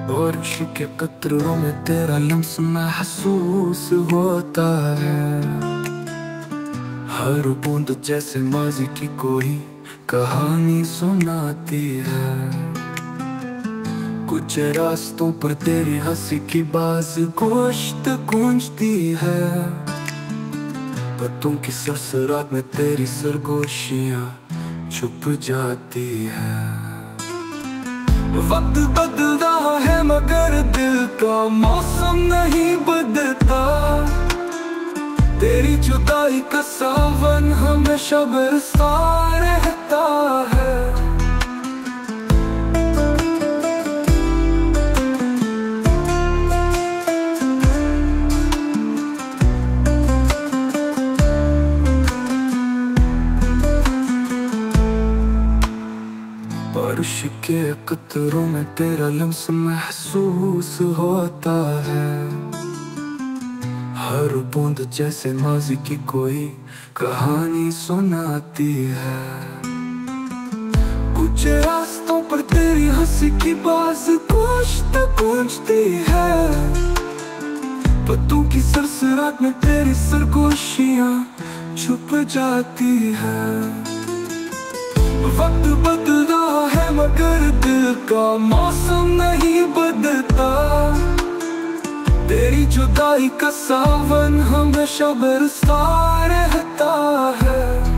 बारिश के कतरों में तेरा लम्स महसूस होता है। हर बूंद जैसे माजी की कोई कहानी सुनाती है। कुछ रास्तों पर तेरी हंसी की बाज गोश्त गूंजती है। पत्तों की सरसराहट में तेरी सरगोशियां छुप जाती है। वक्त बदलता है मगर दिल का मौसम नहीं बदलता। तेरी जुदाई का सावन हमेशा बरसता रहता है। बारिश के कतरों में तेरा लम्स महसूस होता है। हर बूंद जैसे माजी की कोई कहानी सुनाती है। कुछ रास्तों पर तेरी हंसी की बाज गोश्त गूंजती है। पत्तों की सरसराहट में तेरी सरगोशियां छुप जाती है। वक्त बदलता है मगर दिल का मौसम नहीं बदलता। तेरी जुदाई का सावन हमेशा बरसता रहता है।